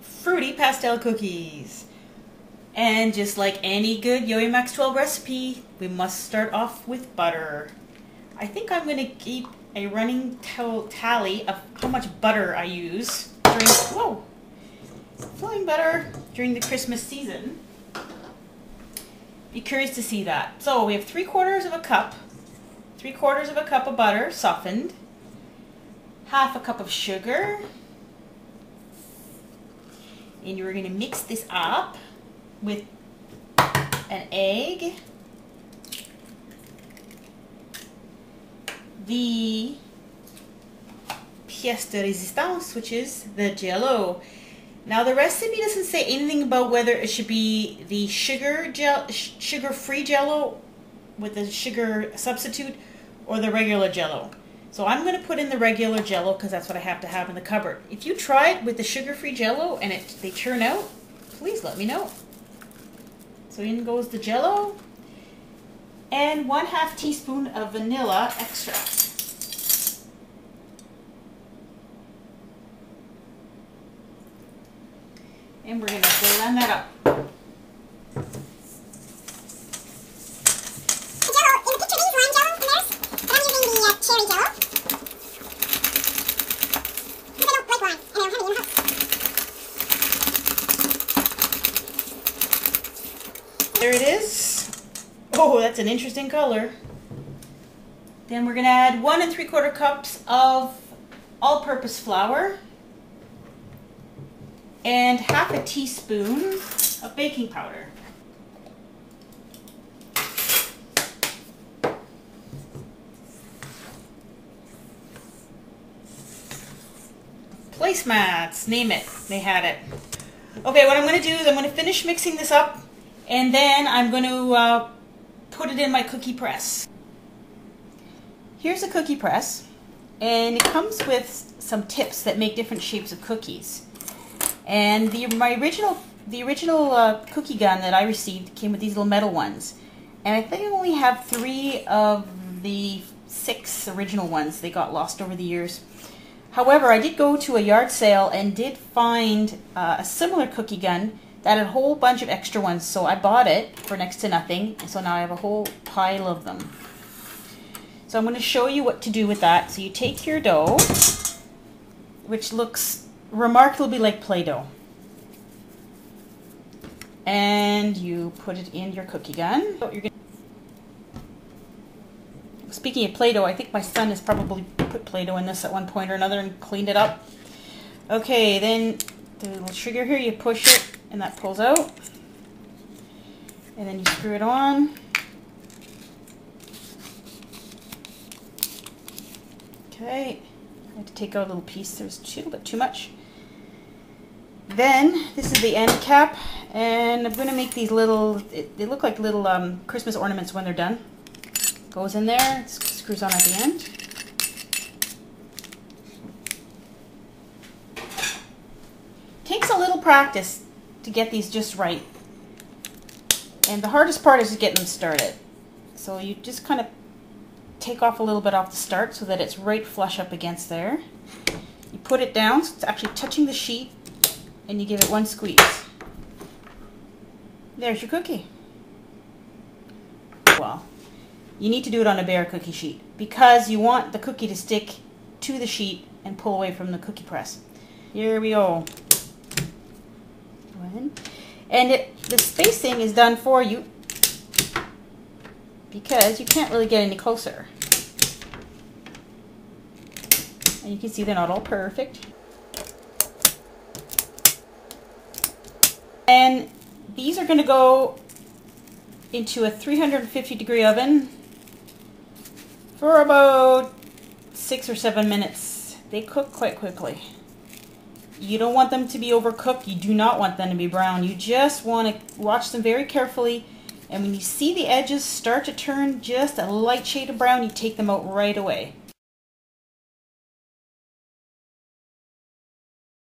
fruity pastel cookies. And just like any good yoyomax12 recipe, we must start off with butter. I think I'm going to keep a running tally of how much butter I use during, flowing butter during the Christmas season. Be curious to see that. So we have 3/4 of a cup, 3/4 of a cup of butter softened, half a cup of sugar, and you're going to mix this up with an egg, the pièce de résistance, which is the Jello. Now the recipe doesn't say anything about whether it should be the sugar-free Jello with the sugar substitute or the regular Jello. So I'm going to put in the regular Jello because that's what I have to have in the cupboard. If you try it with the sugar-free Jello and they turn out, please let me know. So in goes the Jello and 1/2 teaspoon of vanilla extract. And we're going to blend that up. Jello, in the picture they use lime Jello in theirs, but I'm using the cherry Jello. Because I don't like lime, and I don't have any in the house. There it is. Oh, that's an interesting color. Then we're going to add 1 3/4 cups of all-purpose flour and 1/2 teaspoon of baking powder. Placemats, name it, they had it. Okay, what I'm going to do is I'm going to finish mixing this up and then I'm going to put it in my cookie press. Here's a cookie press and it comes with some tips that make different shapes of cookies. And the original cookie gun that I received came with these little metal ones. And I think I only have 3 of the 6 original ones. They got lost over the years. However, I did go to a yard sale and did find a similar cookie gun that had a whole bunch of extra ones. So I bought it for next to nothing. And so now I have a whole pile of them. So I'm going to show you what to do with that. So you take your dough, which looks remarkably like Play-Doh, and you put it in your cookie gun. Speaking of Play-Doh, I think my son has probably put Play-Doh in this at one point or another and cleaned it up. Okay, then the little trigger here, you push it and that pulls out, and then you screw it on. Okay, I had to take out a little piece. There's 2, but too much. Then this is the end cap, and I'm going to make these little, they look like little Christmas ornaments when they're done. Goes in there, it screws on at the end. Takes a little practice to get these just right. And the hardest part is to get them started. So you just kind of take off a little bit off the start so that it's right flush up against there. You put it down so it's actually touching the sheet, and you give it one squeeze. There's your cookie. Well, you need to do it on a bare cookie sheet because you want the cookie to stick to the sheet and pull away from the cookie press. Here we go. And the spacing is done for you because you can't really get any closer. And you can see they're not all perfect. And these are going to go into a 350-degree oven for about 6 or 7 minutes. They cook quite quickly. You don't want them to be overcooked. You do not want them to be brown. You just want to watch them very carefully. And when you see the edges start to turn just a light shade of brown, you take them out right away.